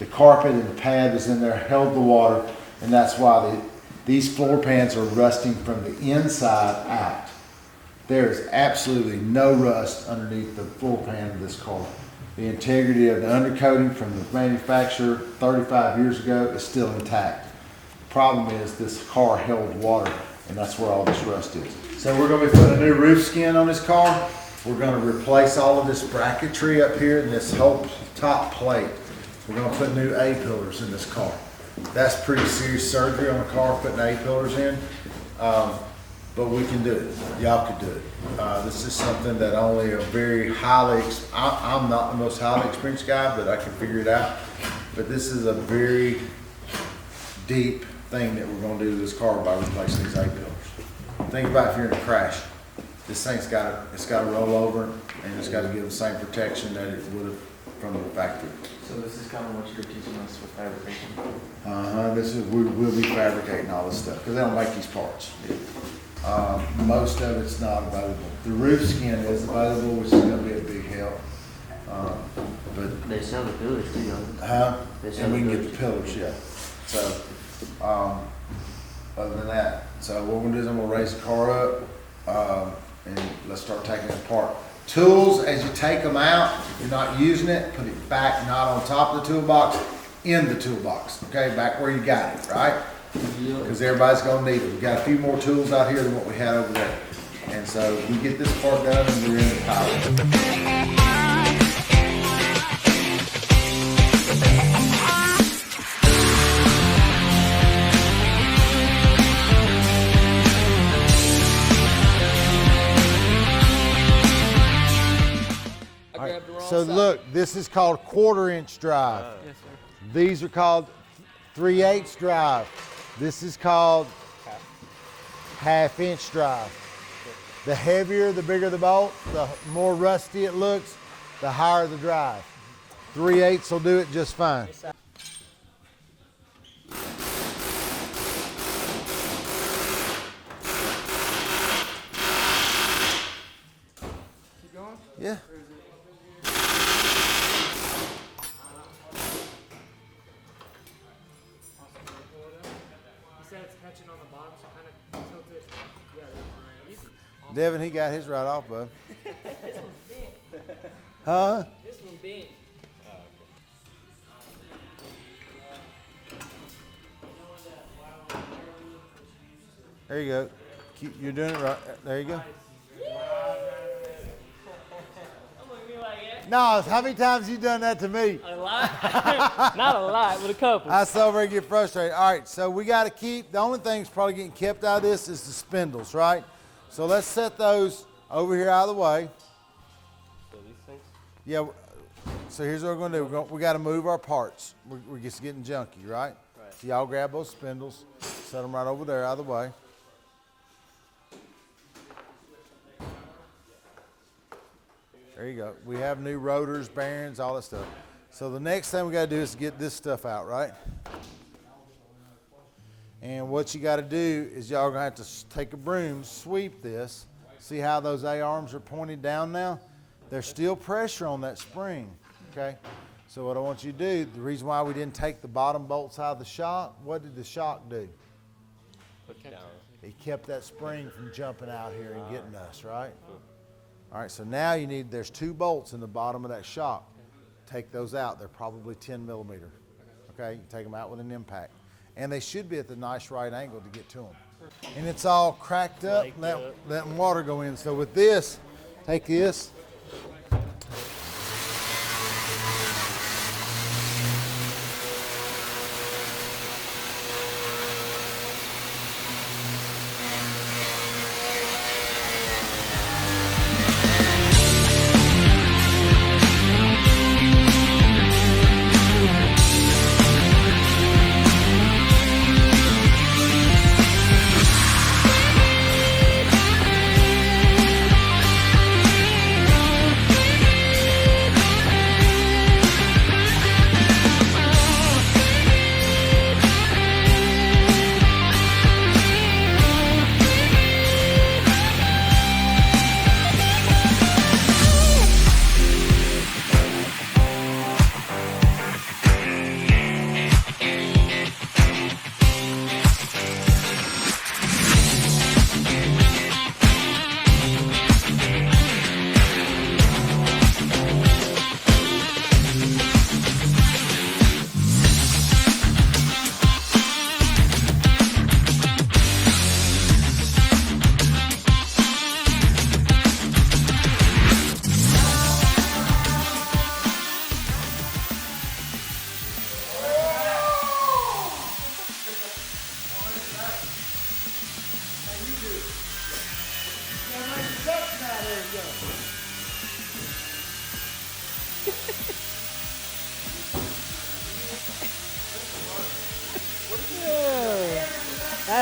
the carpet and the pad was in there, held the water, and that's why these floor pans are rusting from the inside out. There is absolutely no rust underneath the floor pan of this car. The integrity of the undercoating from the manufacturer 35 years ago is still intact. The problem is this car held water, and that's where all this rust is. So we're going to be putting a new roof skin on this car. We're going to replace all of this bracketry up here and this whole top plate. We're going to put new A-pillars in this car. That's pretty serious surgery on a car, putting A-pillars in. But we can do it. Y'all can do it. This is something that only a very I'm not the most highly experienced guy, but I can figure it out. But this is a very deep thing that we're going to do to this car by replacing these A-pillars. Think about if you're in a crash. This thing's got to roll over, and it's got to give the same protection that it would have from the factory. So this is kind of what you're teaching us with fabrication. This is we'll be fabricating all this stuff because they don't make these parts. Most of it's not available. The roof skin is available, which is going to be a big help. But they sell the pillars too, don't they? And we can get the pillars, yeah. So other than that, so what we're gonna do is I'm gonna raise the car up and let's start taking it apart. Tools, as you take them out, if you're not using it, put it back, not on top of the toolbox, in the toolbox, okay, back where you got it, right? Because everybody's gonna need it. We've got a few more tools out here than what we had over there. And so we get this part done and we're in the pilot. So look, this is called 1/4-inch drive. Yes, sir. These are called 3/8 drive. This is called 1/2-inch drive. The heavier, the bigger the bolt, the more rusty it looks, the higher the drive. 3/8 will do it just fine. Keep going? Yeah. On the bottom, so kind of tilt it. Yeah, easy. Devin, he got his right off, bud. This one's bent. Huh? This one's bent. There you go. You're doing it right. There you go. No, how many times you done that to me? A lot. Not a lot, but a couple. I saw where you get frustrated. All right, so we got to keep, the only thing that's probably getting kept out of this is the spindles, right? So let's set those over here out of the way. So these things? Yeah, so here's what we're going to do. We got to move our parts. We're just getting junky, right? Right. So y'all grab those spindles, set them right over there out of the way. There you go. We have new rotors, bearings, all that stuff. So the next thing we got to do is get this stuff out, right? And what you got to do is y'all are going to have to take a broom, sweep this. See how those A-arms are pointed down now? There's still pressure on that spring, okay? So what I want you to do, the reason why we didn't take the bottom bolts out of the shock, what did the shock do? Put down. It kept that spring from jumping out here and getting us, right? All right, so now you need, there's 2 bolts in the bottom of that shock. Take those out. They're probably 10 millimeter. Okay, you take them out with an impact. And they should be at the nice right angle to get to them. And it's all cracked up, letting water go in. So with this, take this,